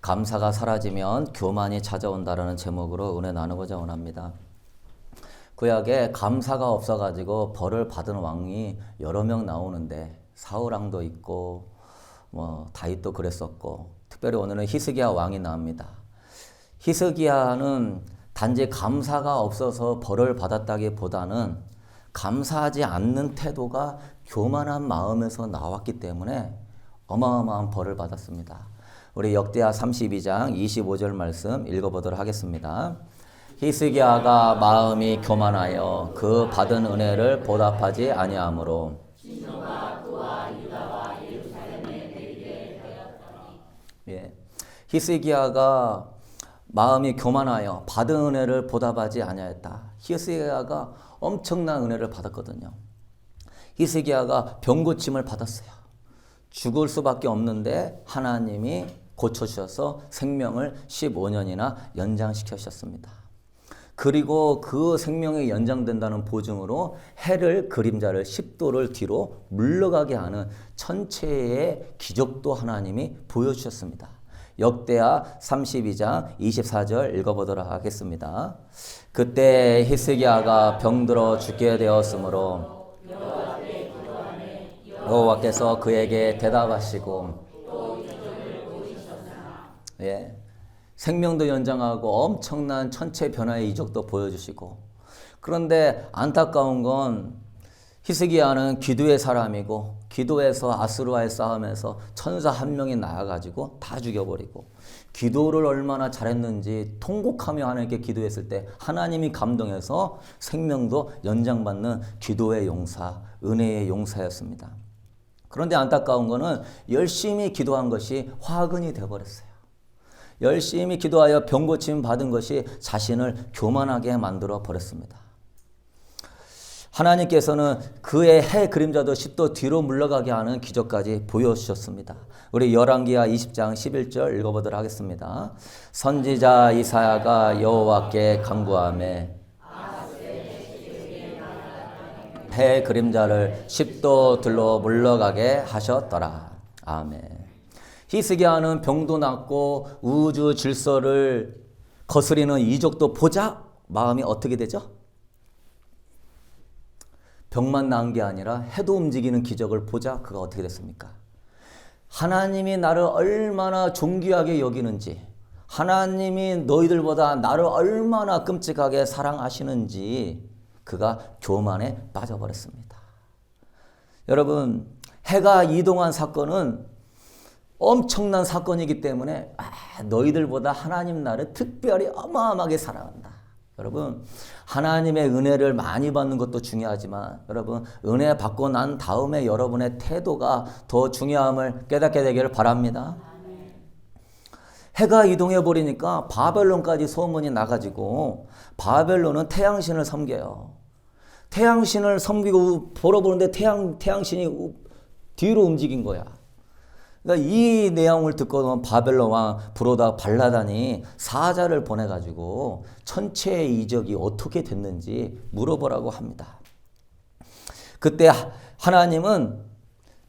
감사가 사라지면 교만이 찾아온다라는 제목으로 은혜 나누고자 원합니다. 구약에 감사가 없어가지고 벌을 받은 왕이 여러 명 나오는데 사울 왕도 있고 다윗도 그랬었고, 특별히 오늘은 히스기야 왕이 나옵니다. 히스기야는 단지 감사가 없어서 벌을 받았다기보다는 감사하지 않는 태도가 교만한 마음에서 나왔기 때문에 어마어마한 벌을 받았습니다. 우리 역대하 32장 25절 말씀 읽어보도록 하겠습니다. 히스기야가 마음이 교만하여 그 받은 은혜를 보답하지 아니하므로 히스기야가 마음이 교만하여 받은 은혜를 보답하지 아니하였다. 히스기야가 엄청난 은혜를 받았거든요. 히스기야가 병고침을 받았어요. 죽을 수밖에 없는데 하나님이 고쳐주셔서 생명을 15년이나 연장시키셨습니다. 그리고 그 생명이 연장된다는 보증으로 해를 그림자를 10도를 뒤로 물러가게 하는 천체의 기적도 하나님이 보여주셨습니다. 역대하 32장 24절 읽어보도록 하겠습니다. 그때 히스기야가 병들어 죽게 되었으므로 여호와께서 그에게 대답하시고 생명도 연장하고 엄청난 천체 변화의 이적도 보여주시고, 그런데 안타까운 건 히스기야는 기도의 사람이고 기도에서 아수르와의 싸움에서 천사 한 명이 나와가지고 다 죽여버리고, 기도를 얼마나 잘했는지 통곡하며 하나님께 기도했을 때 하나님이 감동해서 생명도 연장받는 기도의 용사, 은혜의 용사였습니다. 그런데 안타까운 거는 열심히 기도한 것이 화근이 되어버렸어요. 열심히 기도하여 병고침 받은 것이 자신을 교만하게 만들어 버렸습니다. 하나님께서는 그의 해 그림자도 10도 뒤로 물러가게 하는 기적까지 보여주셨습니다. 우리 열왕기하 20장 11절 읽어보도록 하겠습니다. 선지자 이사야가 여호와께 간구하매 해 그림자를 10도 들로 물러가게 하셨더라. 아멘. 히스기야는 병도 낫고 우주 질서를 거스리는 이적도 보자 마음이 어떻게 되죠? 병만 나은 게 아니라 해도 움직이는 기적을 보자 그가 어떻게 됐습니까? 하나님이 나를 얼마나 존귀하게 여기는지, 하나님이 너희들보다 나를 얼마나 끔찍하게 사랑하시는지 그가 교만에 빠져버렸습니다. 여러분, 해가 이동한 사건은 엄청난 사건이기 때문에 너희들보다 하나님 나를 특별히 어마어마하게 사랑한다. 여러분, 하나님의 은혜를 많이 받는 것도 중요하지만 여러분, 은혜 받고 난 다음에 여러분의 태도가 더 중요함을 깨닫게 되기를 바랍니다. 해가 이동해 버리니까 바벨론까지 소문이 나가지고 바벨론은 태양신을 섬겨요. 태양신을 섬기고 보러 보는데 태양신이 뒤로 움직인 거야. 그러니까 이 내용을 듣고 바벨론 왕 브로다 발라단이 사자를 보내가지고 천체의 이적이 어떻게 됐는지 물어보라고 합니다. 그때 하나님은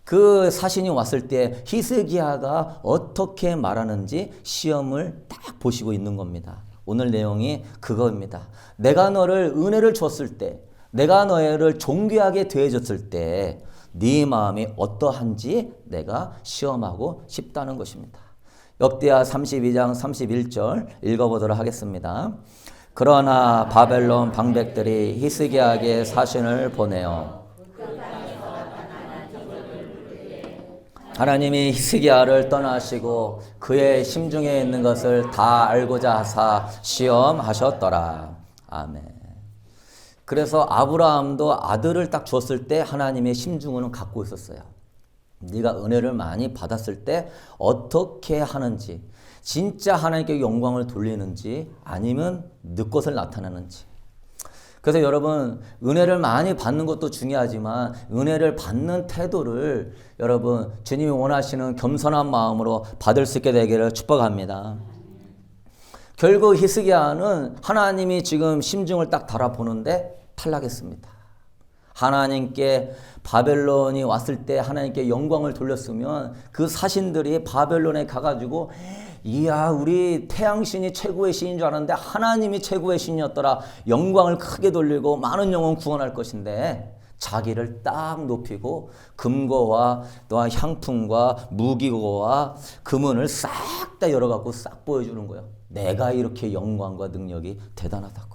그 사신이 왔을 때 히스기야가 어떻게 말하는지 시험을 딱 보시고 있는 겁니다. 오늘 내용이 그거입니다. 내가 너를 은혜를 줬을 때, 내가 너를 존귀하게 대해줬을 때 네 마음이 어떠한지 내가 시험하고 싶다는 것입니다. 역대하 32장 31절 읽어보도록 하겠습니다. 그러나 바벨론 방백들이 히스기야에게 사신을 보내어 하나님이 히스기야를 떠나시고 그의 심중에 있는 것을 다 알고자 하사 시험하셨더라. 아멘. 그래서 아브라함도 아들을 딱 줬을 때 하나님의 심중은 갖고 있었어요. 네가 은혜를 많이 받았을 때 어떻게 하는지, 진짜 하나님께 영광을 돌리는지 아니면 네 것을 나타내는지. 그래서 여러분, 은혜를 많이 받는 것도 중요하지만 은혜를 받는 태도를 여러분 주님이 원하시는 겸손한 마음으로 받을 수 있게 되기를 축복합니다. 결국 히스기야는 하나님이 지금 심중을 딱 달아보는데 탈락했습니다. 하나님께 바벨론이 왔을 때 하나님께 영광을 돌렸으면 그 사신들이 바벨론에 가가지고 이야, 우리 태양신이 최고의 신인 줄 알았는데 하나님이 최고의 신이었더라. 영광을 크게 돌리고 많은 영혼 구원할 것인데 자기를 딱 높이고 금고와 또한 향품과 무기고와 금은을 싹 다 열어갖고 싹 보여주는 거예요. 내가 이렇게 영광과 능력이 대단하다고.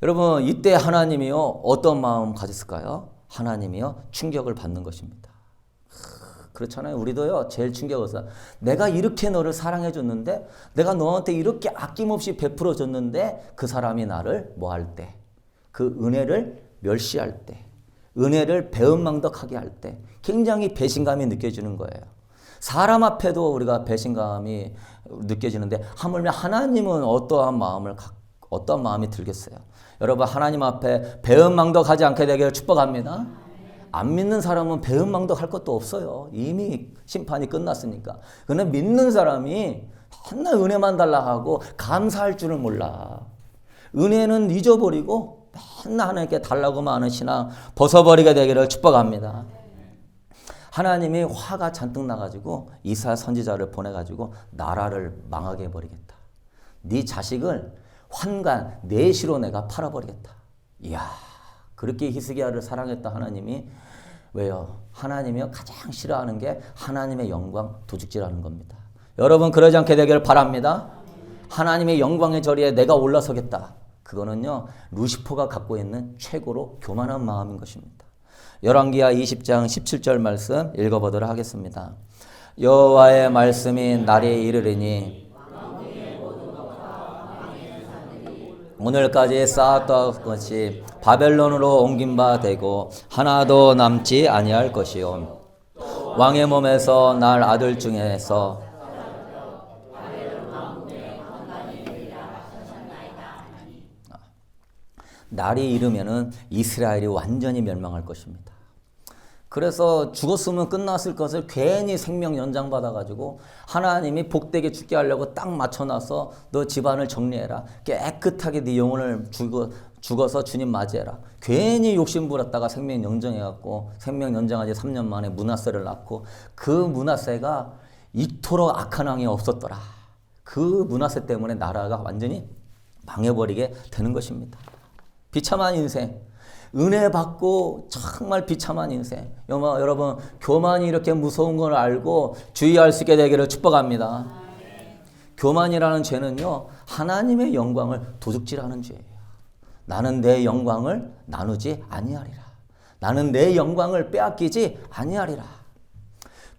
여러분, 이때 하나님이요, 어떤 마음 가졌을까요? 하나님이요, 충격을 받는 것입니다. 그렇잖아요. 우리도요, 제일 충격을 내가 이렇게 너를 사랑해줬는데, 내가 너한테 이렇게 아낌없이 베풀어줬는데, 그 사람이 나를 뭐 할 때, 그 은혜를 멸시할 때, 은혜를 배은망덕하게 할 때, 굉장히 배신감이 느껴지는 거예요. 사람 앞에도 우리가 배신감이 느껴지는데, 하물며 하나님은 어떠한 마음이 들겠어요? 여러분, 하나님 앞에 배은망덕하지 않게 되기를 축복합니다. 안 믿는 사람은 배은망덕할 것도 없어요. 이미 심판이 끝났으니까. 그런데 믿는 사람이 맨날 은혜만 달라 하고 감사할 줄을 몰라. 은혜는 잊어버리고 맨날 하나님께 달라고만 하는 신앙 벗어버리게 되기를 축복합니다. 하나님이 화가 잔뜩 나가지고 이사야 선지자를 보내가지고 나라를 망하게 해버리겠다. 네 자식을 환관, 내시로 내가 팔아버리겠다. 이야, 그렇게 히스기야를 사랑했다 하나님이. 왜요? 하나님이 가장 싫어하는 게 하나님의 영광 도둑질하는 겁니다. 여러분, 그러지 않게 되기를 바랍니다. 하나님의 영광의 자리에 내가 올라서겠다. 그거는요, 루시퍼가 갖고 있는 최고로 교만한 마음인 것입니다. 열왕기하 20장 17절 말씀 읽어보도록 하겠습니다. 여호와의 말씀이 날이 이르리니 오늘까지 쌓았던 것이 바벨론으로 옮긴 바 되고 하나도 남지 아니할 것이요. 왕의 몸에서 날 아들 중에서 날이 이르면은 이스라엘이 완전히 멸망할 것입니다. 그래서 죽었으면 끝났을 것을 괜히 생명 연장받아가지고 하나님이 복되게 죽게 하려고 딱 맞춰놔서 너 집안을 정리해라. 깨끗하게 네 영혼을 죽어서 주님 맞이해라. 괜히 욕심 부렸다가 생명 연장해갖고 생명 연장하지 3년 만에 므낫세를 낳고 그 므낫세가 이토록 악한 왕이 없었더라. 그 므낫세 때문에 나라가 완전히 망해버리게 되는 것입니다. 비참한 인생. 은혜 받고 정말 비참한 인생. 여러분, 교만이 이렇게 무서운 걸 알고 주의할 수 있게 되기를 축복합니다. 교만이라는 죄는요, 하나님의 영광을 도둑질하는 죄예요. 나는 내 영광을 나누지 아니하리라. 나는 내 영광을 빼앗기지 아니하리라.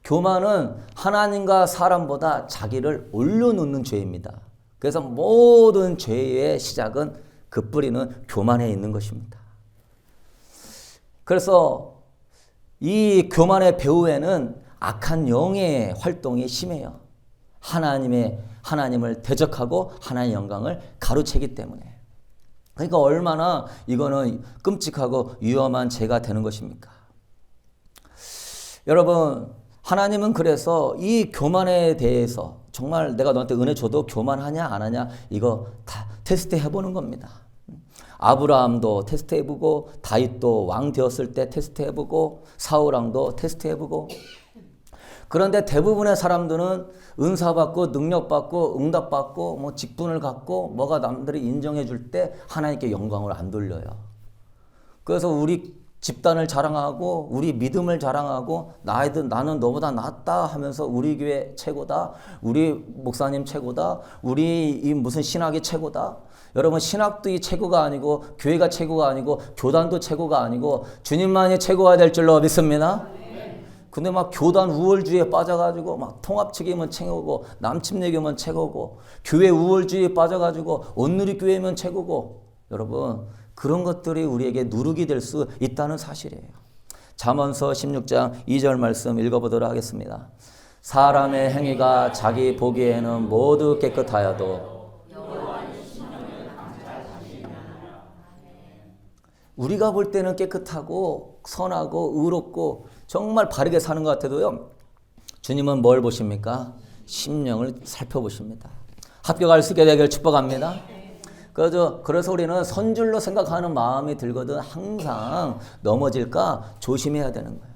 교만은 하나님과 사람보다 자기를 올려놓는 죄입니다. 그래서 모든 죄의 시작은 그 뿌리는 교만에 있는 것입니다. 그래서 이 교만의 배후에는 악한 영의 활동이 심해요. 하나님을 대적하고 하나님의 영광을 가로채기 때문에. 그러니까 얼마나 이거는 끔찍하고 위험한 죄가 되는 것입니까? 여러분, 하나님은 그래서 이 교만에 대해서 정말 내가 너한테 은혜 줘도 교만하냐 안 하냐 이거 다 테스트 해보는 겁니다. 아브라함도 테스트해보고 다윗도 왕 되었을 때 테스트해보고 사울왕도 테스트해보고. 그런데 대부분의 사람들은 은사받고 능력받고 응답받고 뭐 직분을 갖고 뭐가 남들이 인정해줄 때 하나님께 영광을 안 돌려요. 그래서 우리 집단을 자랑하고 우리 믿음을 자랑하고 나는 너보다 낫다 하면서 우리 교회 최고다, 우리 목사님 최고다, 우리 이 무슨 신학이 최고다. 여러분, 신학도 이 최고가 아니고 교회가 최고가 아니고 교단도 최고가 아니고 주님만이 최고가 될 줄로 믿습니다. 근데 막 교단 우월주의에 빠져가지고 막 통합측이면 최고고 남침례교면 최고고 교회 우월주의에 빠져가지고 온누리교회면 최고고. 여러분, 그런 것들이 우리에게 누룩이 될 수 있다는 사실이에요. 잠언서 16장 2절 말씀 읽어보도록 하겠습니다. 사람의 행위가 자기 보기에는 모두 깨끗하여도 우리가 볼 때는 깨끗하고 선하고 의롭고 정말 바르게 사는 것 같아도요, 주님은 뭘 보십니까? 심령을 살펴보십니다. 합격할 수 있게 되기를 축복합니다. 그래서 우리는 선줄로 생각하는 마음이 들거든 항상 넘어질까 조심해야 되는 거예요.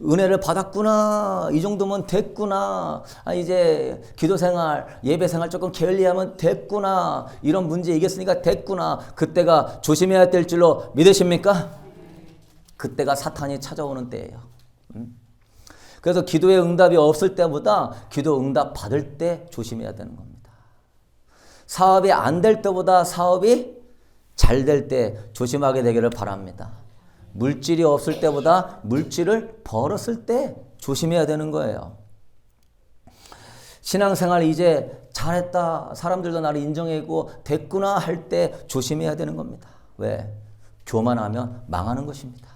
은혜를 받았구나. 이 정도면 됐구나. 이제 기도 생활, 예배 생활 조금 게을리하면 됐구나. 이런 문제 이겼으니까 됐구나. 그때가 조심해야 될 줄로 믿으십니까? 그때가 사탄이 찾아오는 때예요. 그래서 기도의 응답이 없을 때보다 기도 응답 받을 때 조심해야 되는 겁니다. 사업이 안 될 때보다 사업이 잘 될 때 조심하게 되기를 바랍니다. 물질이 없을 때보다 물질을 벌었을 때 조심해야 되는 거예요. 신앙생활 이제 잘했다. 사람들도 나를 인정하고 됐구나 할 때 조심해야 되는 겁니다. 왜? 교만하면 망하는 것입니다.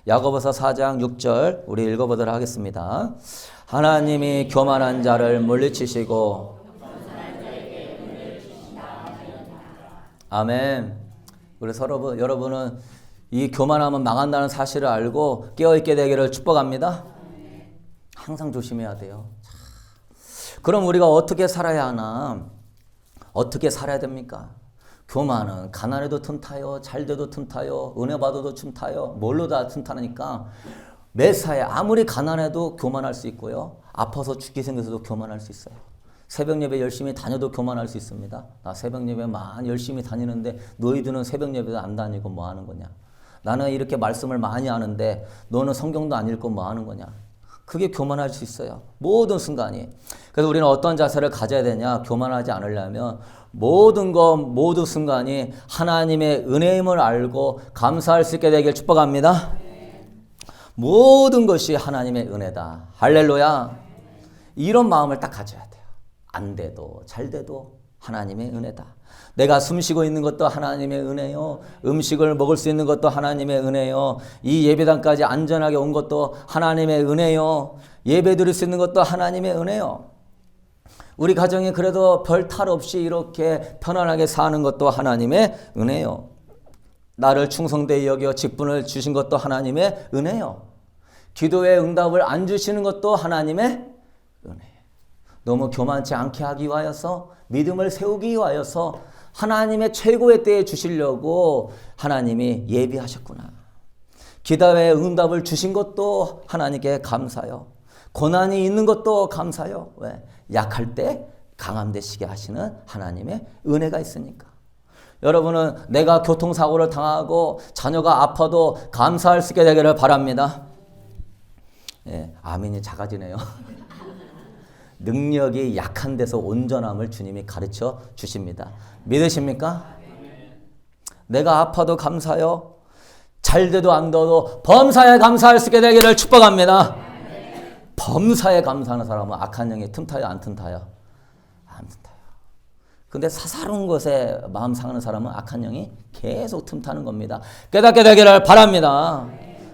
야고보서 4장 6절 우리 읽어보도록 하겠습니다. 하나님이 교만한 자를 물리치시고 아멘. 그래서 여러분은 이 교만하면 망한다는 사실을 알고 깨어있게 되기를 축복합니다. 항상 조심해야 돼요. 그럼 우리가 어떻게 살아야 하나? 어떻게 살아야 됩니까? 교만은 가난해도 틈타요. 잘돼도 틈타요. 은혜 받아도 틈타요. 뭘로 다 틈타니까 매사에 아무리 가난해도 교만할 수 있고요. 아파서 죽게 생겨서도 교만할 수 있어요. 새벽 예배 열심히 다녀도 교만할 수 있습니다. 나 새벽 예배 많이 열심히 다니는데 너희들은 새벽 예배도 안 다니고 뭐 하는 거냐? 나는 이렇게 말씀을 많이 하는데 너는 성경도 안 읽고 뭐 하는 거냐? 그게 교만할 수 있어요. 모든 순간이. 그래서 우리는 어떤 자세를 가져야 되냐? 교만하지 않으려면 모든 순간이 하나님의 은혜임을 알고 감사할 수 있게 되길 축복합니다. 모든 것이 하나님의 은혜다. 할렐루야. 이런 마음을 딱 가져야 돼요. 안 돼도 잘 돼도 하나님의 은혜다. 내가 숨 쉬고 있는 것도 하나님의 은혜요. 음식을 먹을 수 있는 것도 하나님의 은혜요. 이 예배당까지 안전하게 온 것도 하나님의 은혜요. 예배 드릴 수 있는 것도 하나님의 은혜요. 우리 가정이 그래도 별 탈 없이 이렇게 편안하게 사는 것도 하나님의 은혜요. 나를 충성되이 여겨 직분을 주신 것도 하나님의 은혜요. 기도의 응답을 안 주시는 것도 하나님의 은혜요. 너무 교만치 않게 하기 위하여서 믿음을 세우기 위하여서 하나님의 최고의 때에 주시려고 하나님이 예비하셨구나. 기도의 응답을 주신 것도 하나님께 감사요. 고난이 있는 것도 감사요. 왜? 약할 때 강함 되시게 하시는 하나님의 은혜가 있으니까. 여러분은 내가 교통사고를 당하고 자녀가 아파도 감사할 수 있게 되기를 바랍니다. 예, 아멘이 작아지네요. 능력이 약한 데서 온전함을 주님이 가르쳐 주십니다. 믿으십니까? 내가 아파도 감사요. 잘 돼도 안 돼도 범사에 감사할 수 있게 되기를 축복합니다. 범사에 감사하는 사람은 악한 영이 틈타요, 안 틈타요? 안 틈타요. 근데 사사로운 것에 마음 상하는 사람은 악한 영이 계속 틈타는 겁니다. 깨닫게 되기를 바랍니다.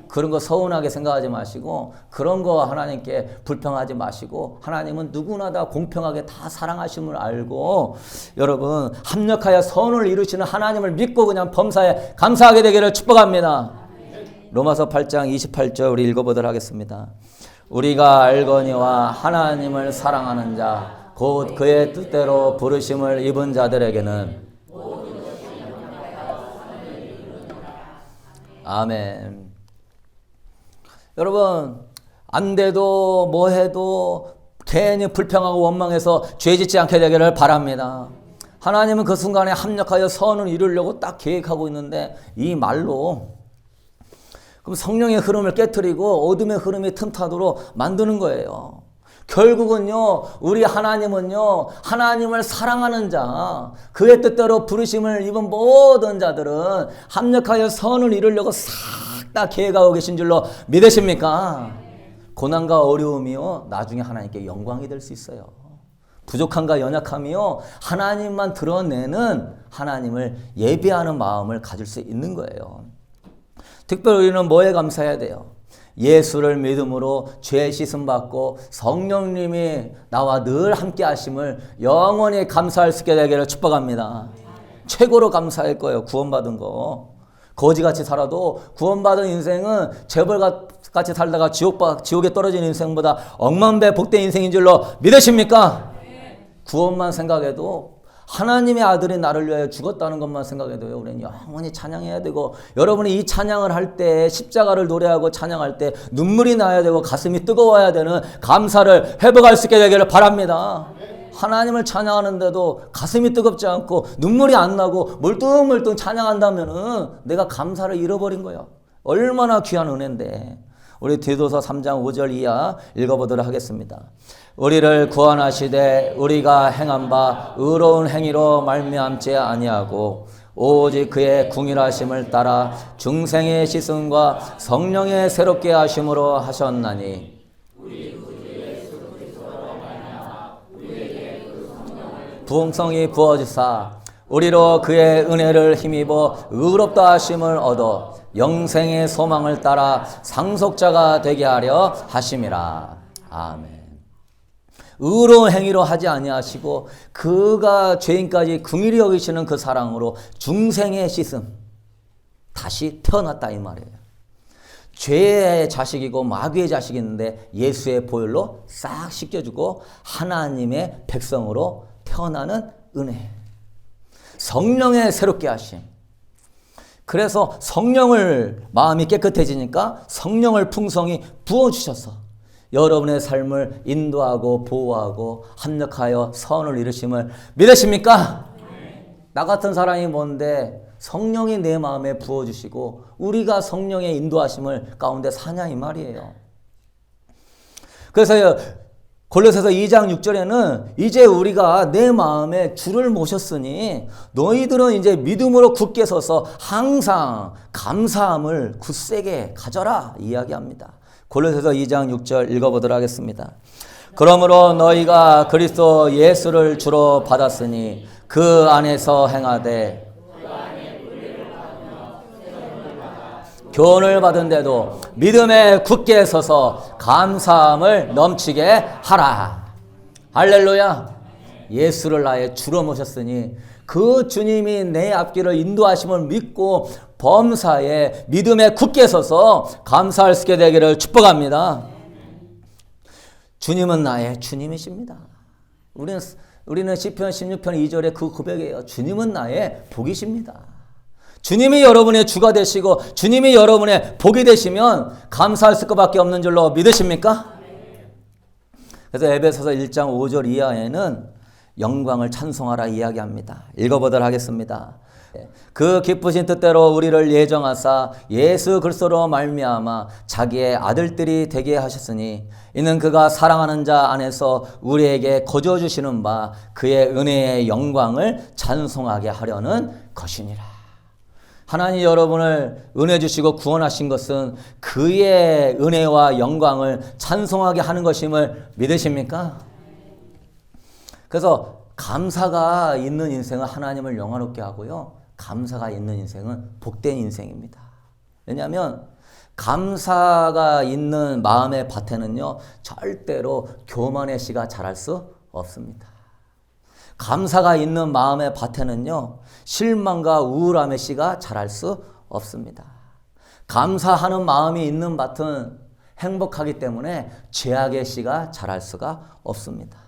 그런 거 서운하게 생각하지 마시고 그런 거 하나님께 불평하지 마시고 하나님은 누구나 다 공평하게 다 사랑하심을 알고 여러분 합력하여 선을 이루시는 하나님을 믿고 그냥 범사에 감사하게 되기를 축복합니다. 로마서 8장 28절 우리 읽어보도록 하겠습니다. 우리가 알거니와 하나님을 사랑하는 자 곧 그의 뜻대로 부르심을 입은 자들에게는 아멘. 여러분 안 돼도 뭐 해도 괜히 불평하고 원망해서 죄 짓지 않게 되기를 바랍니다. 하나님은 그 순간에 합력하여 선을 이루려고 딱 계획하고 있는데 이 말로 그럼 성령의 흐름을 깨트리고 어둠의 흐름이 틈타도록 만드는 거예요. 결국은요 우리 하나님은요 하나님을 사랑하는 자 그의 뜻대로 부르심을 입은 모든 자들은 합력하여 선을 이루려고 싹 다 계획하고 계신 줄로 믿으십니까? 고난과 어려움이요 나중에 하나님께 영광이 될 수 있어요. 부족함과 연약함이요 하나님만 드러내는 하나님을 예배하는 마음을 가질 수 있는 거예요. 특별히 우리는 뭐에 감사해야 돼요? 예수를 믿음으로 죄 씻음 받고 성령님이 나와 늘 함께 하심을 영원히 감사할 수 있게 되기를 축복합니다. 최고로 감사할 거예요. 구원받은 거. 거지같이 살아도 구원받은 인생은 재벌같이 살다가 지옥에 떨어진 인생보다 억만배 복된 인생인 줄로 믿으십니까? 구원만 생각해도 하나님의 아들이 나를 위하여 죽었다는 것만 생각해도요, 우리는 영원히 찬양해야 되고, 여러분이 이 찬양을 할 때, 십자가를 노래하고 찬양할 때 눈물이 나야 되고 가슴이 뜨거워야 되는 감사를 회복할 수 있게 되기를 바랍니다. 하나님을 찬양하는데도 가슴이 뜨겁지 않고 눈물이 안 나고 멀뚱멀뚱 찬양한다면은 내가 감사를 잃어버린 거예요. 얼마나 귀한 은혜인데. 우리 디도서 3장 5절 이하 읽어보도록 하겠습니다. 우리를 구원하시되 우리가 행한 바 의로운 행위로 말미암지 아니하고 오직 그의 궁일하심을 따라 중생의 씻음과 성령의 새롭게 하심으로 하셨나니 부흥성이 부어지사 우리로 그의 은혜를 힘입어 의롭다 하심을 얻어 영생의 소망을 따라 상속자가 되게 하려 하심이라. 아멘. 의로운 행위로 하지 아니하시고 그가 죄인까지 긍휼히 여기시는 그 사랑으로 중생의 씻음, 다시 태어났다 이 말이에요. 죄의 자식이고 마귀의 자식인데 예수의 보혈로 싹 씻겨주고 하나님의 백성으로 태어나는 은혜. 성령의 새롭게 하심. 그래서 성령을, 마음이 깨끗해지니까 성령을 풍성히 부어주셔서 여러분의 삶을 인도하고 보호하고 합력하여 선을 이루심을 믿으십니까? 나 같은 사람이 뭔데 성령이 내 마음에 부어주시고 우리가 성령의 인도하심을 가운데 사냐 이 말이에요. 그래서 골로새서 2장 6절에는 이제 우리가 내 마음에 주를 모셨으니 너희들은 이제 믿음으로 굳게 서서 항상 감사함을 굳세게 가져라 이야기합니다. 골로새서 2장 6절 읽어보도록 하겠습니다. 그러므로 너희가 그리스도 예수를 주로 받았으니 그 안에서 행하되 교훈을 받은데도 믿음에 굳게 서서 감사함을 넘치게 하라. 할렐루야. 예수를 나의 주로 모셨으니 그 주님이 내 앞길을 인도하심을 믿고 범사에 믿음에 굳게 서서 감사할 수 있게 되기를 축복합니다. 주님은 나의 주님이십니다. 우리는 시편 16편 2절에 그 고백이에요. 주님은 나의 복이십니다. 주님이 여러분의 주가 되시고 주님이 여러분의 복이 되시면 감사할 수밖에 없는 줄로 믿으십니까? 그래서 에베소서 1장 5절 이하에는 영광을 찬송하라 이야기합니다. 읽어보도록 하겠습니다. 그 기쁘신 뜻대로 우리를 예정하사 예수 그리스도로 말미암아 자기의 아들들이 되게 하셨으니 이는 그가 사랑하는 자 안에서 우리에게 거저 주시는 바 그의 은혜의 영광을 찬송하게 하려는 것이니라. 하나님 여러분을 은혜 주시고 구원하신 것은 그의 은혜와 영광을 찬송하게 하는 것임을 믿으십니까? 그래서 감사가 있는 인생은 하나님을 영화롭게 하고요. 감사가 있는 인생은 복된 인생입니다. 왜냐하면 감사가 있는 마음의 밭에는요. 절대로 교만의 씨가 자랄 수 없습니다. 감사가 있는 마음의 밭에는요. 실망과 우울함의 씨가 자랄 수 없습니다. 감사하는 마음이 있는 밭은 행복하기 때문에 죄악의 씨가 자랄 수가 없습니다.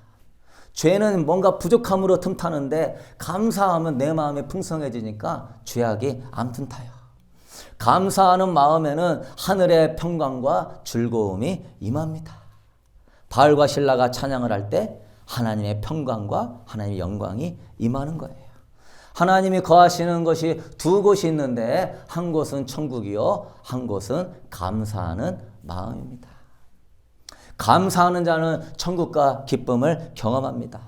죄는 뭔가 부족함으로 틈타는데 감사하면 내 마음이 풍성해지니까 죄악이 안 틈타요. 감사하는 마음에는 하늘의 평강과 즐거움이 임합니다. 바울과 실라가 찬양을 할 때 하나님의 평강과 하나님의 영광이 임하는 거예요. 하나님이 거하시는 것이 두 곳이 있는데 한 곳은 천국이요 한 곳은 감사하는 마음입니다. 감사하는 자는 천국과 기쁨을 경험합니다.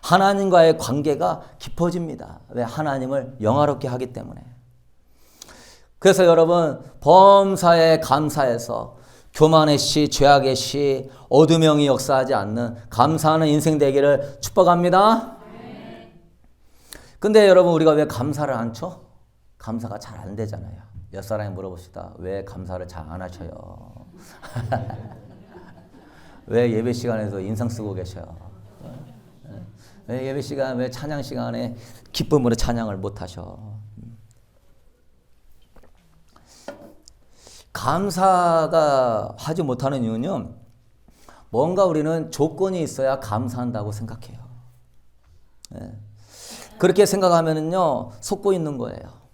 하나님과의 관계가 깊어집니다. 왜? 하나님을 영화롭게 하기 때문에. 그래서 여러분 범사에 감사해서 교만의 씨, 죄악의 씨, 어둠의 영이 역사하지 않는 감사하는 인생 되기를 축복합니다. 근데 여러분 우리가 왜 감사를 안 쳐? 감사가 잘 안 되잖아요. 옆사람이 물어봅시다. 왜 감사를 잘 안 하셔요? 왜 예배 시간에서 인상 쓰고 계셔요? 왜 예배 시간, 왜 찬양 시간에 기쁨으로 찬양을 못 하셔? 감사가 하지 못하는 이유는 뭔가 우리는 조건이 있어야 감사한다고 생각해요. 예. 그렇게 생각하면은요, 속고 있는 거예요.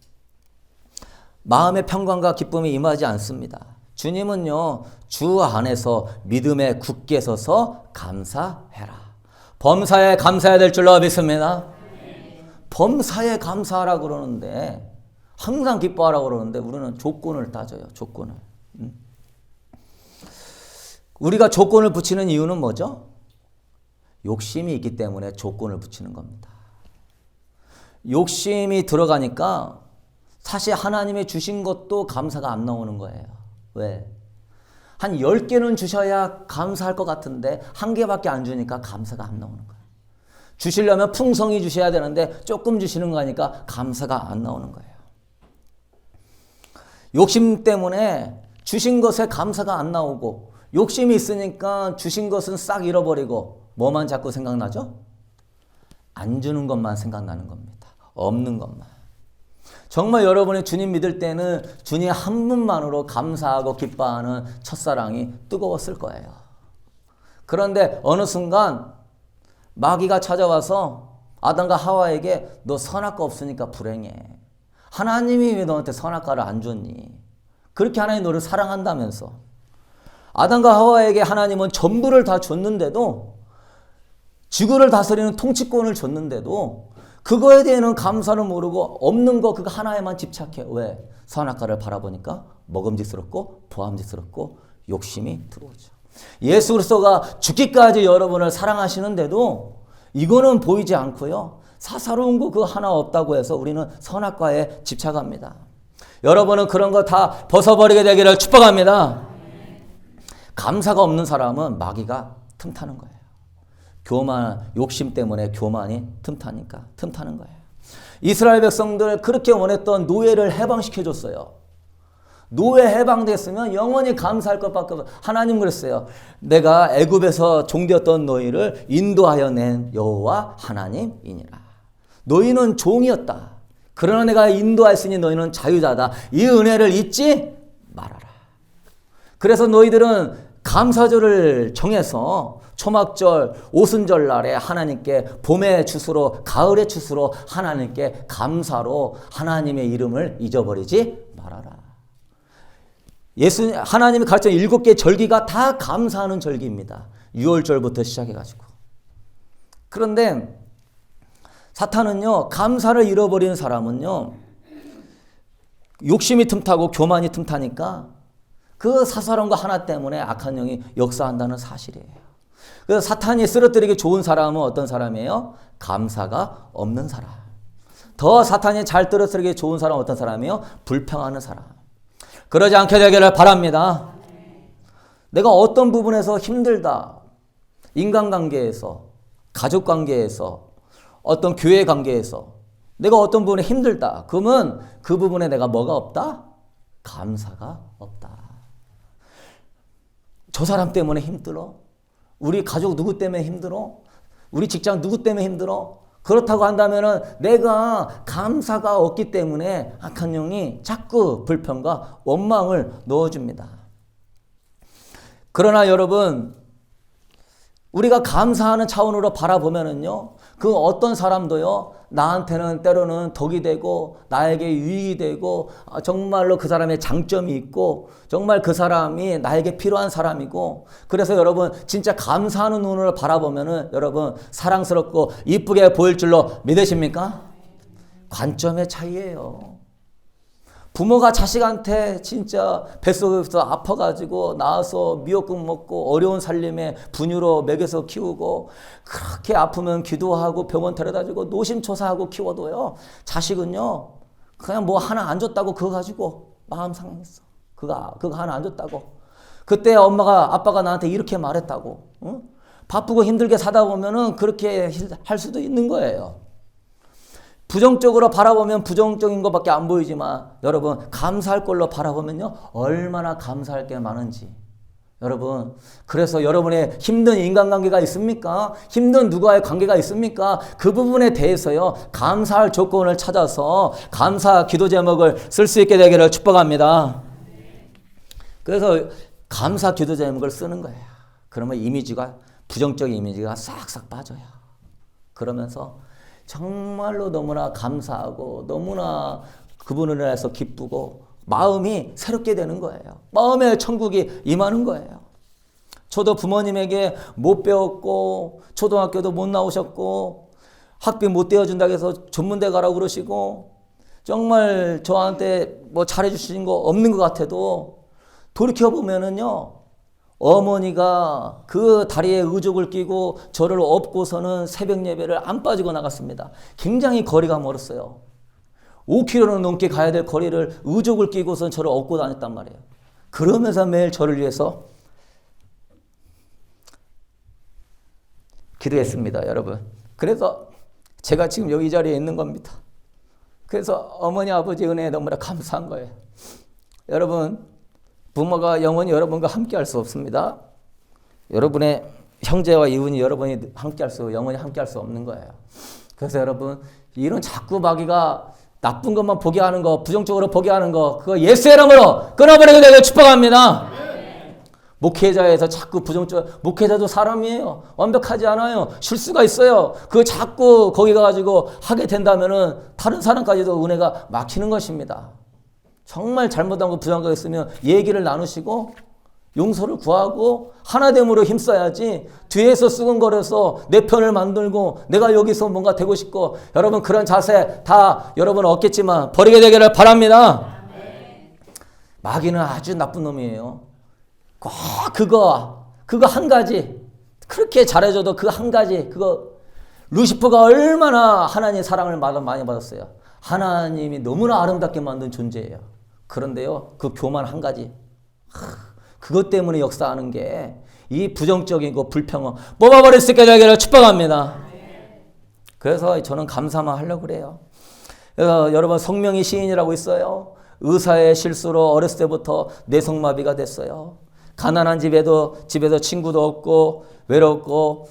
마음의 평강과 기쁨이 임하지 않습니다. 주님은요, 주 안에서 믿음에 굳게 서서 감사해라. 범사에 감사해야 될 줄로 믿습니다. 범사에 감사하라고 그러는데, 항상 기뻐하라고 그러는데, 우리는 조건을 따져요, 조건을. 우리가 조건을 붙이는 이유는 뭐죠? 욕심이 있기 때문에 조건을 붙이는 겁니다. 욕심이 들어가니까 사실 하나님이 주신 것도 감사가 안 나오는 거예요. 왜? 한 10개는 주셔야 감사할 것 같은데 1개밖에 안 주니까 감사가 안 나오는 거예요. 주시려면 풍성히 주셔야 되는데 조금 주시는 거니까 감사가 안 나오는 거예요. 욕심 때문에 주신 것에 감사가 안 나오고, 욕심이 있으니까 주신 것은 싹 잃어버리고, 뭐만 자꾸 생각나죠? 안 주는 것만 생각나는 겁니다. 없는 것만. 정말 여러분이 주님 믿을 때는 주님 한 분만으로 감사하고 기뻐하는 첫사랑이 뜨거웠을 거예요. 그런데 어느 순간 마귀가 찾아와서 아담과 하와에게 너 선악과 없으니까 불행해. 하나님이 왜 너한테 선악과를 안 줬니? 그렇게 하나님 너를 사랑한다면서. 아담과 하와에게 하나님은 전부를 다 줬는데도, 지구를 다스리는 통치권을 줬는데도 그거에 대해서는 감사를 모르고 없는 거 그거 하나에만 집착해. 왜? 선악과를 바라보니까 먹음직스럽고 보암직스럽고 욕심이 들어오죠. 예수 그리스도가 죽기까지 여러분을 사랑하시는데도 이거는 보이지 않고요, 사사로운 거 그거 하나 없다고 해서 우리는 선악과에 집착합니다. 여러분은 그런 거 다 벗어버리게 되기를 축복합니다. 감사가 없는 사람은 마귀가 틈타는 거예요. 교만, 욕심 때문에 교만이 틈타는 거예요. 이스라엘 백성들 그렇게 원했던 노예를 해방시켜줬어요. 노예 해방됐으면 영원히 감사할 것밖에 없어요. 하나님 그랬어요. 내가 애굽에서 종되었던 너희를 인도하여 낸 여호와 하나님이니라. 너희는 종이었다. 그러나 내가 인도하였으니 너희는 자유자다. 이 은혜를 잊지 말아라. 그래서 너희들은 감사절을 정해서 초막절, 오순절 날에 하나님께 봄의 추수로, 가을의 추수로 하나님께 감사로 하나님의 이름을 잊어버리지 말아라. 하나님이 가르친 7개 절기가 다 감사하는 절기입니다. 6월절부터 시작해가지고. 그런데 사탄은요, 감사를 잃어버리는 사람은요, 욕심이 틈타고 교만이 틈타니까 그 사사로운 거 하나 때문에 악한 영이 역사한다는 사실이에요. 그래서 사탄이 쓰러뜨리기 좋은 사람은 어떤 사람이에요? 감사가 없는 사람. 더 사탄이 잘 쓰러뜨리기 좋은 사람은 어떤 사람이에요? 불평하는 사람. 그러지 않게 되기를 바랍니다. 내가 어떤 부분에서 힘들다, 인간관계에서, 가족관계에서, 어떤 교회 관계에서 내가 어떤 부분에 힘들다, 그러면 그 부분에 내가 뭐가 없다? 감사가 없다. 저 사람 때문에 힘들어? 우리 가족 누구 때문에 힘들어? 우리 직장 누구 때문에 힘들어? 그렇다고 한다면은 내가 감사가 없기 때문에 악한 영이 자꾸 불평과 원망을 넣어줍니다. 그러나 여러분, 우리가 감사하는 차원으로 바라보면은요, 그 어떤 사람도요, 나한테는 때로는 덕이 되고 나에게 유익이 되고 정말로 그 사람의 장점이 있고 정말 그 사람이 나에게 필요한 사람이고, 그래서 여러분 진짜 감사하는 눈으로 바라보면은 여러분 사랑스럽고 이쁘게 보일 줄로 믿으십니까? 관점의 차이예요. 부모가 자식한테 진짜 뱃속에서 아파가지고 나와서 미역국 먹고 어려운 살림에 분유로 먹여서 키우고, 그렇게 아프면 기도하고 병원 데려다주고 노심초사하고 키워도요, 자식은요 그냥 뭐 하나 안 줬다고 그거 가지고 마음 상했어. 그거 하나 안 줬다고. 그때 아빠가 나한테 이렇게 말했다고. 응? 바쁘고 힘들게 사다 보면은 그렇게 할 수도 있는 거예요. 부정적으로 바라보면 부정적인 것밖에 안 보이지만 여러분 감사할 걸로 바라보면요, 얼마나 감사할 게 많은지. 여러분, 그래서 여러분의 힘든 인간관계가 있습니까? 힘든 누구와의 관계가 있습니까? 그 부분에 대해서요, 감사할 조건을 찾아서 감사 기도 제목을 쓸 수 있게 되기를 축복합니다. 그래서 감사 기도 제목을 쓰는 거예요. 그러면 부정적인 이미지가 싹싹 빠져요. 그러면서 정말로 너무나 감사하고 너무나 그분을 인해서 기쁘고 마음이 새롭게 되는 거예요. 마음에 천국이 임하는 거예요. 저도 부모님에게 못 배웠고 초등학교도 못 나오셨고 학비 못 떼어준다고 해서 전문대 가라고 그러시고 정말 저한테 뭐 잘해주신 거 없는 것 같아도 돌이켜보면은요, 어머니가 그 다리에 의족을 끼고 저를 업고서는 새벽 예배를 안 빠지고 나갔습니다. 굉장히 거리가 멀었어요. 5km는 넘게 가야 될 거리를 의족을 끼고서 저를 업고 다녔단 말이에요. 그러면서 매일 저를 위해서 기도했습니다, 여러분. 그래서 제가 지금 여기 자리에 있는 겁니다. 그래서 어머니 아버지 은혜에 너무나 감사한 거예요. 여러분, 부모가 영원히 여러분과 함께 할 수 없습니다. 여러분의 형제와 이웃이 여러분이 영원히 함께 할 수 없는 거예요. 그래서 여러분, 이런 자꾸 마귀가 나쁜 것만 보게 하는 거, 부정적으로 보게 하는 거, 그거 예수의 이름으로 끊어버리게 되길 축복합니다. 목회자에서 자꾸 목회자도 사람이에요. 완벽하지 않아요. 실수가 있어요. 그거 자꾸 거기 가가지고 하게 된다면은 다른 사람까지도 은혜가 막히는 것입니다. 정말 잘못한 거 부정한 거 있으면 얘기를 나누시고 용서를 구하고 하나됨으로 힘써야지 뒤에서 쓰근거려서 내 편을 만들고 내가 여기서 뭔가 되고 싶고 여러분 그런 자세 다 여러분 없겠지만 버리게 되기를 바랍니다. 마귀는 아주 나쁜 놈이에요. 꼭 그거 한 가지 그렇게 잘해줘도 그 한 가지 그거 루시퍼가 얼마나 하나님의 사랑을 많이 받았어요. 하나님이 너무나 아름답게 만든 존재예요. 그런데요 그 교만 한 가지 그것 때문에 역사하는 게 이 부정적인 거 불평을 뽑아버릴 수 있게 되기를 축복합니다. 그래서 저는 감사만 하려고 그래요. 여러분 성명이 시인이라고 있어요. 의사의 실수로 어렸을 때부터 뇌성마비가 됐어요. 가난한 집에서 친구도 없고 외롭고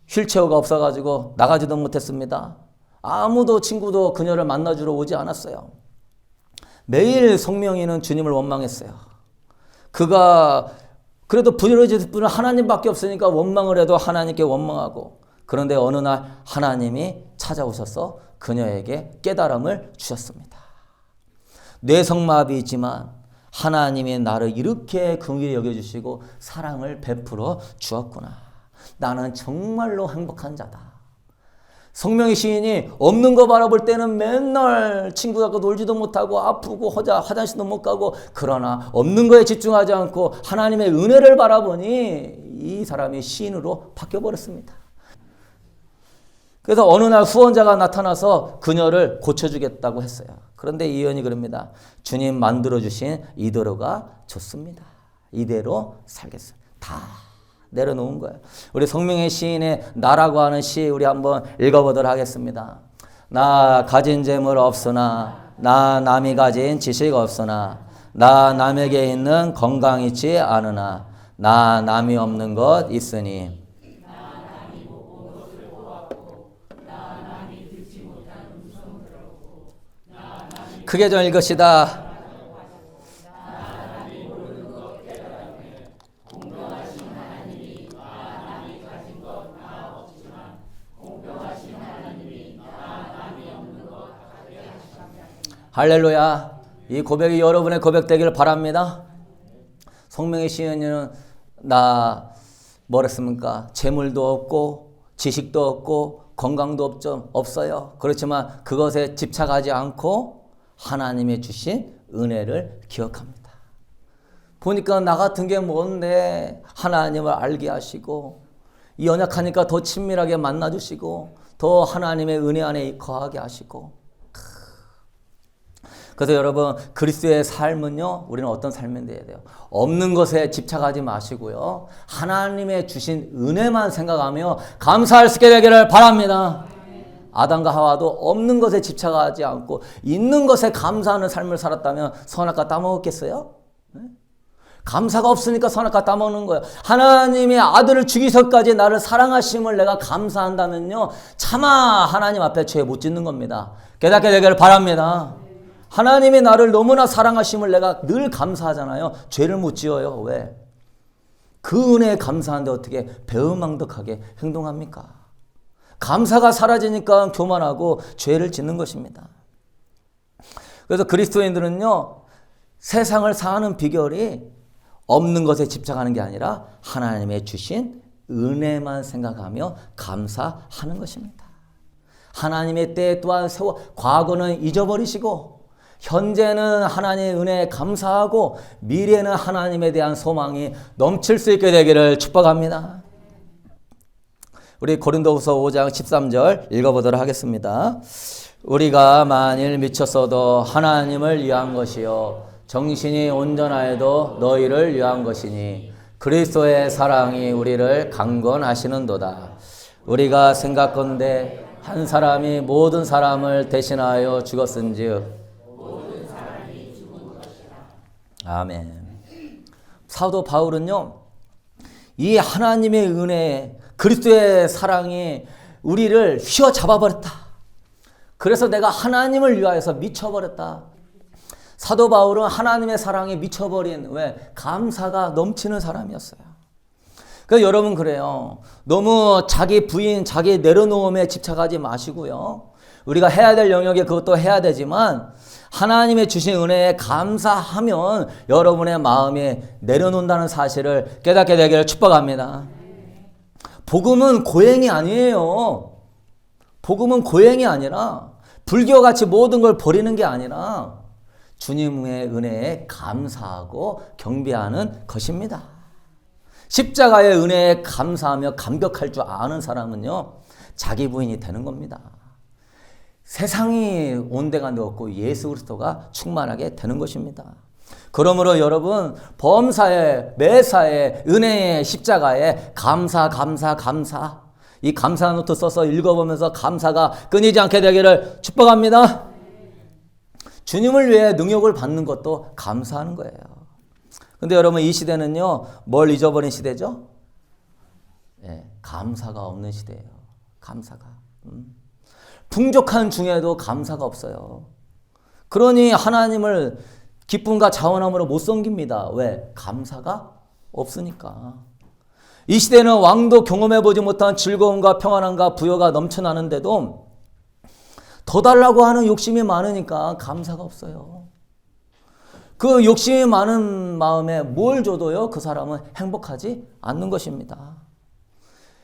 휠체어가 없어가지고 나가지도 못했습니다. 아무도 친구도 그녀를 만나주러 오지 않았어요. 매일 성명이는 주님을 원망했어요. 그가 그래도 부르짖을 분은 하나님밖에 없으니까 원망을 해도 하나님께 원망하고 그런데 어느 날 하나님이 찾아오셔서 그녀에게 깨달음을 주셨습니다. 뇌성마비이지만 하나님이 나를 이렇게 긍휼히 여겨주시고 사랑을 베풀어 주었구나. 나는 정말로 행복한 자다. 성명의 시인이 없는 거 바라볼 때는 맨날 친구하고 놀지도 못하고 아프고 화장실도 못 가고 그러나 없는 거에 집중하지 않고 하나님의 은혜를 바라보니 이 사람이 시인으로 바뀌어버렸습니다. 그래서 어느 날 후원자가 나타나서 그녀를 고쳐주겠다고 했어요. 그런데 이 여인이 그럽니다. 주님 만들어주신 이대로가 좋습니다. 이대로 살겠습니다. 다 내려놓은 거예요. 우리 성명의 시인의 나라고 하는 시 우리 한번 읽어보도록 하겠습니다. 나 가진 재물 없으나 나 남이 가진 지식 없으나 나 남에게 있는 건강 있지 않으나 나 남이 없는 것 있으니 크게 좀 읽읍시다. 할렐루야. 이 고백이 여러분의 고백 되기를 바랍니다. 성명의 시인은 나 뭐랬습니까? 재물도 없고 지식도 없고 건강도 없어요. 그렇지만 그것에 집착하지 않고 하나님의 주신 은혜를 기억합니다. 보니까 나 같은 게 뭔데 하나님을 알게 하시고 연약하니까 더 친밀하게 만나주시고 더 하나님의 은혜 안에 거하게 하시고 그래서 여러분 그리스도의 삶은요 우리는 어떤 삶이 돼야 돼요? 없는 것에 집착하지 마시고요 하나님의 주신 은혜만 생각하며 감사할 수 있게 되기를 바랍니다. 아담과 하와도 없는 것에 집착하지 않고 있는 것에 감사하는 삶을 살았다면 선악과 따먹었겠어요? 감사가 없으니까 선악과 따먹는 거예요. 하나님의 아들을 주기서까지 나를 사랑하심을 내가 감사한다면요 차마 하나님 앞에 죄 못 짓는 겁니다. 깨닫게 되기를 바랍니다. 하나님이 나를 너무나 사랑하심을 내가 늘 감사하잖아요. 죄를 못 지어요. 왜? 그 은혜에 감사한데 어떻게 배은망덕하게 행동합니까? 감사가 사라지니까 교만하고 죄를 짓는 것입니다. 그래서 그리스도인들은요, 세상을 사는 비결이 없는 것에 집착하는 게 아니라 하나님의 주신 은혜만 생각하며 감사하는 것입니다. 하나님의 때 또한 과거는 잊어버리시고 현재는 하나님의 은혜에 감사하고 미래는 하나님에 대한 소망이 넘칠 수 있게 되기를 축복합니다. 우리 고린도후서 5장 13절 읽어보도록 하겠습니다. 우리가 만일 미쳤어도 하나님을 위한 것이요 정신이 온전하여도 너희를 위한 것이니 그리스도의 사랑이 우리를 강건하시는도다. 우리가 생각건대 한 사람이 모든 사람을 대신하여 죽었은즉 아멘. 사도 바울은요, 이 하나님의 은혜, 그리스도의 사랑이 우리를 휘어잡아버렸다. 그래서 내가 하나님을 위하여서 미쳐버렸다. 사도 바울은 하나님의 사랑에 미쳐버린 왜? 감사가 넘치는 사람이었어요. 그래서 여러분 그래요. 너무 자기 부인, 자기 내려놓음에 집착하지 마시고요. 우리가 해야 될 영역에 그것도 해야 되지만 하나님의 주신 은혜에 감사하면 여러분의 마음이 내려놓는다는 사실을 깨닫게 되기를 축복합니다. 복음은 고행이 아니에요. 복음은 고행이 아니라 불교같이 모든 걸 버리는 게 아니라 주님의 은혜에 감사하고 경배하는 것입니다. 십자가의 은혜에 감사하며 감격할 줄 아는 사람은요, 자기 부인이 되는 겁니다. 세상이 온데간데 없고 예수 그리스도가 충만하게 되는 것입니다. 그러므로 여러분 범사에 매사에 은혜의 십자가에 감사 이 감사 노트 써서 읽어보면서 감사가 끊이지 않게 되기를 축복합니다. 주님을 위해 능욕을 받는 것도 감사하는 거예요. 근데 여러분 이 시대는요, 뭘 잊어버린 시대죠? 감사가 없는 시대예요. 감사가. 풍족한 중에도 감사가 없어요. 그러니 하나님을 기쁨과 자원함으로 못 섬깁니다. 왜? 감사가 없으니까. 이 시대는 왕도 경험해보지 못한 즐거움과 평안함과 부여가 넘쳐나는데도 더 달라고 하는 욕심이 많으니까 감사가 없어요. 그 욕심이 많은 마음에 뭘 줘도요, 그 사람은 행복하지 않는 것입니다.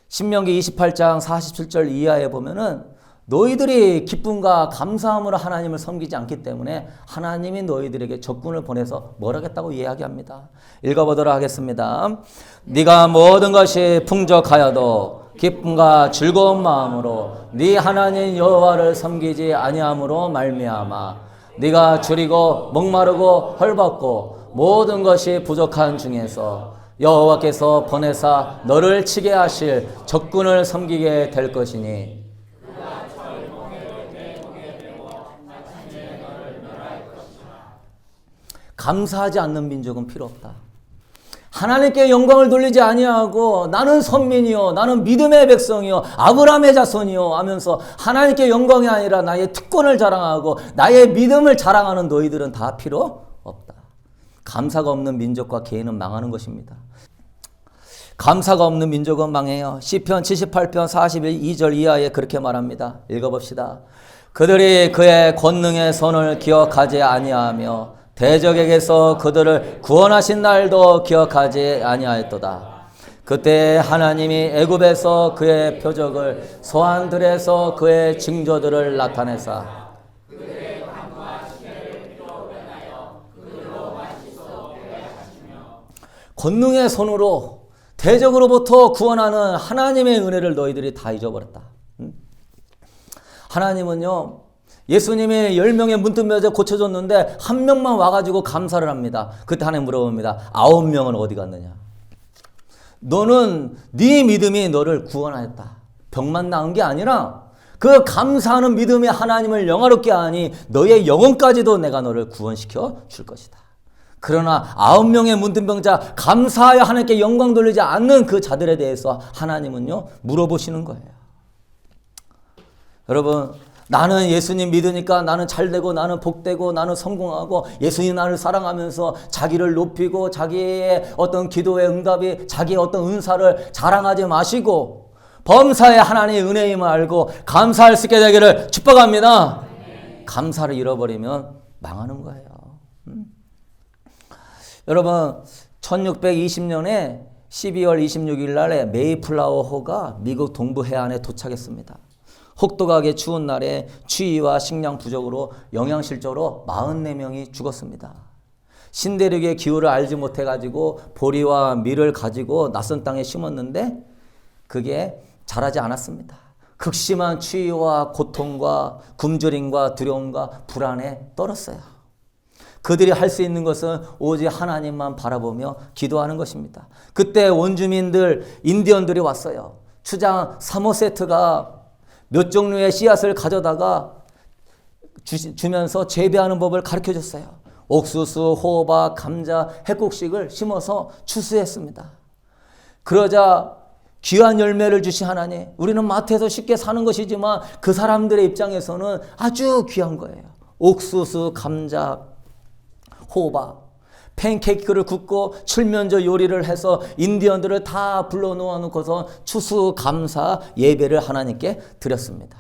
신명기 28장 47절 이하에 보면은 너희들이 기쁨과 감사함으로 하나님을 섬기지 않기 때문에 하나님이 너희들에게 적군을 보내서 뭘 하겠다고 이야기합니다. 읽어보도록 하겠습니다. 네가 모든 것이 풍족하여도 기쁨과 즐거운 마음으로 네 하나님 여호와를 섬기지 아니함으로 말미암아 네가 줄이고 목마르고 헐벗고 모든 것이 부족한 중에서 여호와께서 보내사 너를 치게 하실 적군을 섬기게 될 것이니 감사하지 않는 민족은 필요 없다. 하나님께 영광을 돌리지 아니하고 나는 선민이요 나는 믿음의 백성이요 아브라함의 자손이요 하면서 하나님께 영광이 아니라 나의 특권을 자랑하고 나의 믿음을 자랑하는 너희들은 다 필요 없다. 감사가 없는 민족과 개인은 망하는 것입니다. 감사가 없는 민족은 망해요. 시편 78편 42절 이하에 그렇게 말합니다. 읽어봅시다. 그들이 그의 권능의 손을 기억하지 아니하며 대적에게서 그들을 구원하신 날도 기억하지 아니하였도다. 그때 하나님이 애굽에서 그의 표적을 소환들에서 그의 징조들을 나타내사 권능의 손으로 대적으로부터 구원하는 하나님의 은혜를 너희들이 다 잊어버렸다. 하나님은요, 예수님이 10명의 문둥병자 고쳐줬는데 한 명만 와가지고 감사를 합니다. 그때 하나님 물어봅니다. 9명은 어디 갔느냐? 너는 네 믿음이 너를 구원하였다. 병만 나은 게 아니라 그 감사하는 믿음이 하나님을 영화롭게 하니 너의 영혼까지도 내가 너를 구원시켜 줄 것이다. 그러나 9명의 문둥병자 감사하여 하나님께 영광 돌리지 않는 그 자들에 대해서 하나님은요 물어보시는 거예요. 여러분, 나는 예수님 믿으니까 나는 잘되고 나는 복되고 나는 성공하고 예수님 나를 사랑하면서 자기를 높이고 자기의 어떤 기도의 응답이 자기의 어떤 은사를 자랑하지 마시고 범사에 하나님의 은혜임을 알고 감사할 수 있게 되기를 축복합니다. 감사를 잃어버리면 망하는 거예요. 여러분 1620년에 12월 26일 날에 메이플라워호가 미국 동부 해안에 도착했습니다. 혹독하게 추운 날에 추위와 식량 부족으로 영양실조로 44명이 죽었습니다. 신대륙의 기후를 알지 못해가지고 보리와 밀을 가지고 낯선 땅에 심었는데 그게 자라지 않았습니다. 극심한 추위와 고통과 굶주림과 두려움과 불안에 떨었어요. 그들이 할 수 있는 것은 오직 하나님만 바라보며 기도하는 것입니다. 그때 원주민들, 인디언들이 왔어요. 추장 사모세트가 몇 종류의 씨앗을 가져다가 주면서 재배하는 법을 가르쳐줬어요. 옥수수, 호박, 감자, 핵곡식을 심어서 추수했습니다. 그러자 귀한 열매를 주신 하나님, 우리는 마트에서 쉽게 사는 것이지만 그 사람들의 입장에서는 아주 귀한 거예요. 옥수수, 감자, 호박, 팬케이크를 굽고 칠면조 요리를 해서 인디언들을 다 불러 놓아놓고서 추수감사 예배를 하나님께 드렸습니다.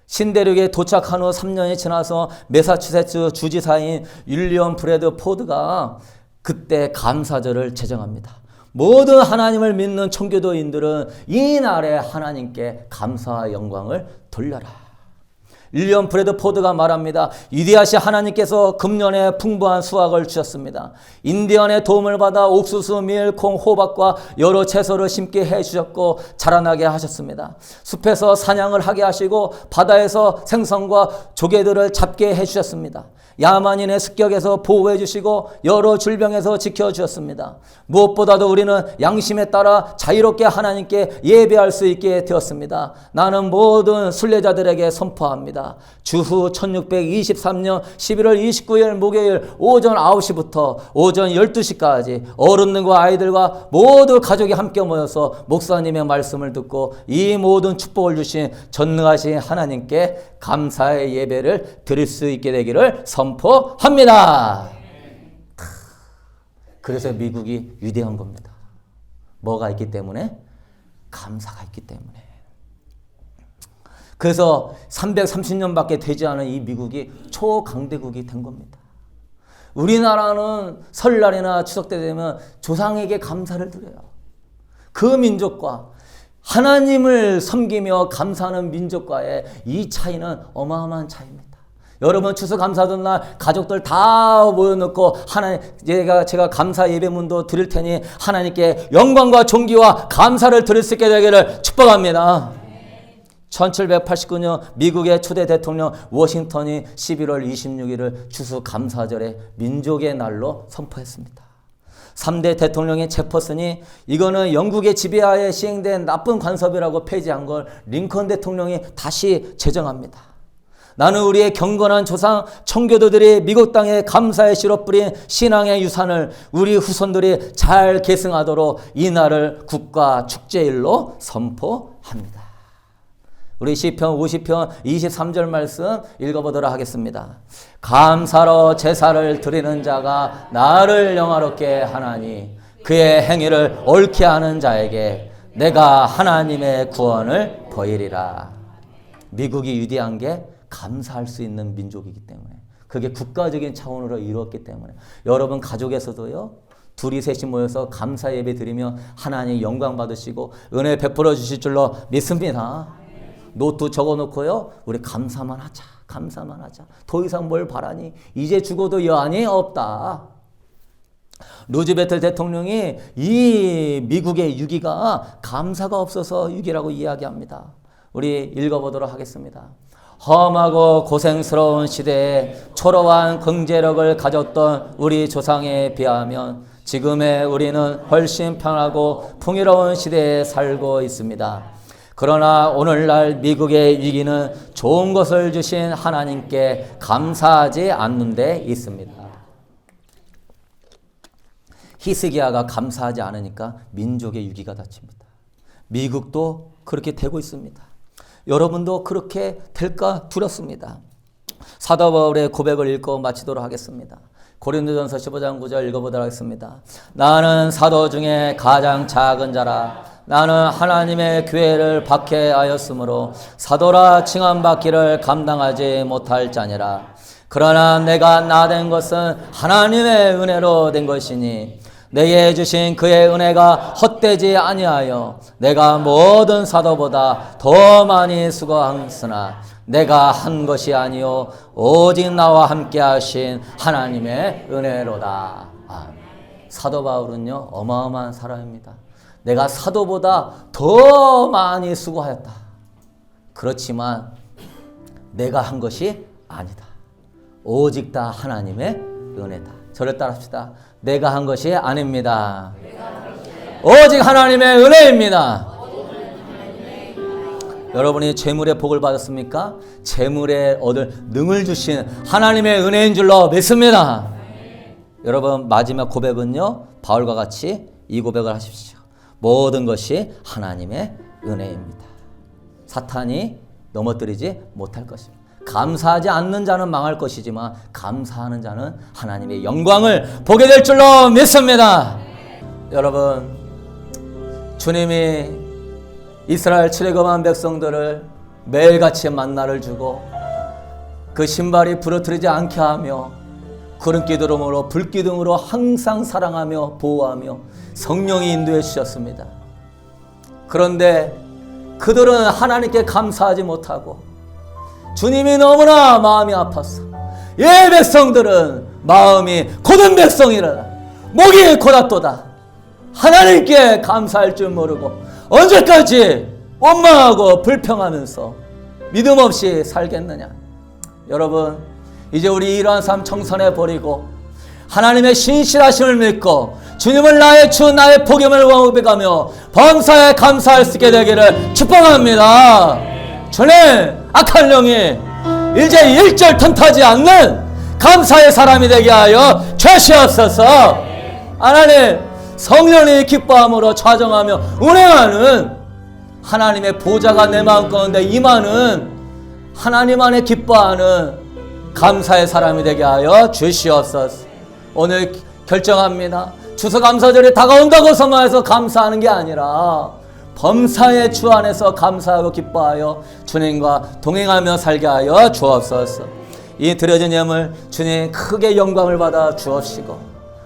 신대륙에 도착한 후 3년이 지나서 매사추세츠 주지사인 윌리엄 브래드 포드가 그때 감사절을 제정합니다. 모든 하나님을 믿는 청교도인들은 이 날에 하나님께 감사와 영광을 돌려라. 윌리엄 브래드 포드가 말합니다. 위대하신 하나님께서 금년에 풍부한 수확을 주셨습니다. 인디언의 도움을 받아 옥수수, 밀, 콩, 호박과 여러 채소를 심게 해주셨고 자라나게 하셨습니다. 숲에서 사냥을 하게 하시고 바다에서 생선과 조개들을 잡게 해주셨습니다. 야만인의 습격에서 보호해 주시고 여러 질병에서 지켜주셨습니다. 무엇보다도 우리는 양심에 따라 자유롭게 하나님께 예배할 수 있게 되었습니다. 나는 모든 순례자들에게 선포합니다. 주후 1623년 11월 29일 목요일 오전 9시부터 오전 12시까지 어른들과 아이들과 모두 가족이 함께 모여서 목사님의 말씀을 듣고 이 모든 축복을 주신 전능하신 하나님께 감사의 예배를 드릴 수 있게 되기를 선포합니다. 그래서 미국이 위대한 겁니다. 뭐가 있기 때문에? 감사가 있기 때문에. 그래서 330년밖에 되지 않은 이 미국이 초강대국이 된 겁니다. 우리나라는 설날이나 추석 때 되면 조상에게 감사를 드려요. 그 민족과 하나님을 섬기며 감사하는 민족과의 이 차이는 어마어마한 차이입니다. 여러분 추수감사던 날 가족들 다 모여놓고 하나님 제가 감사 예배문도 드릴 테니 하나님께 영광과 존귀와 감사를 드릴 수 있게 되기를 축복합니다. 1789년 미국의 초대 대통령 워싱턴이 11월 26일을 추수감사절의 민족의 날로 선포했습니다. 3대 대통령인 제퍼슨이 이거는 영국의 지배하에 시행된 나쁜 관습이라고 폐지한 걸 링컨 대통령이 다시 제정합니다. 나는 우리의 경건한 조상 청교도들이 미국 땅에 감사의 씨로 뿌린 신앙의 유산을 우리 후손들이 잘 계승하도록 이 날을 국가 축제일로 선포합니다. 우리 시편 50편 23절 말씀 읽어보도록 하겠습니다. 감사로 제사를 드리는 자가 나를 영화롭게 하나니 그의 행위를 옳게 하는 자에게 내가 하나님의 구원을 보이리라. 미국이 위대한 게 감사할 수 있는 민족이기 때문에 그게 국가적인 차원으로 이루었기 때문에 여러분 가족에서도요. 둘이 셋이 모여서 감사 예배 드리며 하나님 영광 받으시고 은혜 베풀어 주실 줄로 믿습니다. 노트 적어놓고요. 우리 감사만 하자. 감사만 하자. 더 이상 뭘 바라니? 이제 죽어도 여한이 없다. 루즈벨트 대통령이 이 미국의 위기가 감사가 없어서 위기라고 이야기합니다. 우리 읽어보도록 하겠습니다. 험하고 고생스러운 시대에 초라한 경제력을 가졌던 우리 조상에 비하면 지금의 우리는 훨씬 편하고 풍요로운 시대에 살고 있습니다. 그러나 오늘날 미국의 위기는 좋은 것을 주신 하나님께 감사하지 않는 데 있습니다. 히스기야가 감사하지 않으니까 민족의 위기가 닥칩니다. 미국도 그렇게 되고 있습니다. 여러분도 그렇게 될까 두렵습니다. 사도 바울의 고백을 읽고 마치도록 하겠습니다. 고린도전서 15장 9절 읽어보도록 하겠습니다. 나는 사도 중에 가장 작은 자라. 나는 하나님의 교회를 박해하였으므로 사도라 칭함받기를 감당하지 못할 자니라. 그러나 내가 나된 것은 하나님의 은혜로 된 것이니 내게 주신 그의 은혜가 헛되지 아니하여 내가 모든 사도보다 더 많이 수고하였으나 내가 한 것이 아니요 오직 나와 함께 하신 하나님의 은혜로다. 사도 바울은요 어마어마한 사람입니다. 내가 사도보다 더 많이 수고하였다. 그렇지만 내가 한 것이 아니다. 오직 다 하나님의 은혜다. 저를 따라합시다. 내가 한 것이 아닙니다. 오직 하나님의 은혜입니다. 여러분이 재물의 복을 받았습니까? 재물에 얻을 능을 주신 하나님의 은혜인 줄로 믿습니다. 여러분 마지막 고백은요 바울과 같이 이 고백을 하십시오. 모든 것이 하나님의 은혜입니다. 사탄이 넘어뜨리지 못할 것입니다. 감사하지 않는 자는 망할 것이지만 감사하는 자는 하나님의 영광을 보게 될 줄로 믿습니다. 여러분 주님이 이스라엘 출애굽한 백성들을 매일같이 만나를 주고 그 신발이 부러뜨리지 않게 하며 구름기둥으로 불기둥으로 항상 사랑하며 보호하며 성령이 인도해 주셨습니다. 그런데 그들은 하나님께 감사하지 못하고 주님이 너무나 마음이 아팠어. 이 백성들은 마음이 고든 백성이라 목이 고닫도다. 하나님께 감사할 줄 모르고 언제까지 원망하고 불평하면서 믿음 없이 살겠느냐. 여러분 이제 우리 이러한 삶 청산해 버리고 하나님의 신실하심을 믿고 주님을 나의 주 나의 복임을 고백하며 범사에 감사할 수 있게 되기를 축복합니다. 주님 악한 영이 이제 일절 턴타지 않는 감사의 사람이 되게 하여 주시옵소서. 하나님 성령이 기뻐함으로 좌정하며 운행하는 하나님의 보좌가 내 마음 가운데 임하는 하나님 안에 기뻐하는 감사의 사람이 되게 하여 주시옵소서. 오늘 결정합니다. 추수감사절이 다가온다고 선언해서 감사하는 게 아니라 범사의 주 안에서 감사하고 기뻐하여 주님과 동행하며 살게 하여 주옵소서. 이 드려진 예물 주님 크게 영광을 받아 주옵시고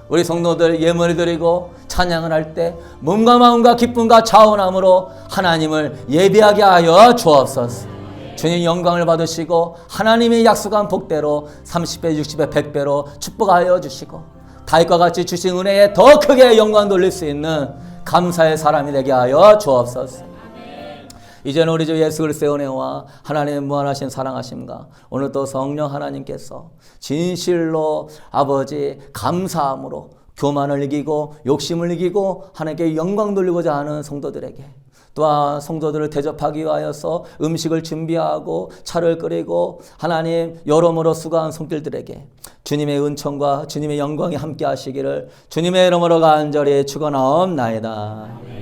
우리 성도들 예물을 드리고 찬양을 할 때 몸과 마음과 기쁨과 자원함으로 하나님을 예배하게 하여 주옵소서. 주님 영광을 받으시고 하나님이 약속한 복대로 30배 60배 100배로 축복하여 주시고 다윗과 같이 주신 은혜에 더 크게 영광 돌릴 수 있는 감사의 사람이 되게 하여 주옵소서. 이제는 우리 주 예수 그리스도의 은혜와 하나님의 무한하신 사랑하심과 오늘 또 성령 하나님께서 진실로 아버지 감사함으로 교만을 이기고 욕심을 이기고 하나님께 영광 돌리고자 하는 성도들에게 또한 성도들을 대접하기 위하여서 음식을 준비하고 차를 끓이고 하나님 여러모로 수고한 손길들에게 주님의 은총과 주님의 영광이 함께 하시기를 주님의 이름으로 간절히 축원하옵나이다.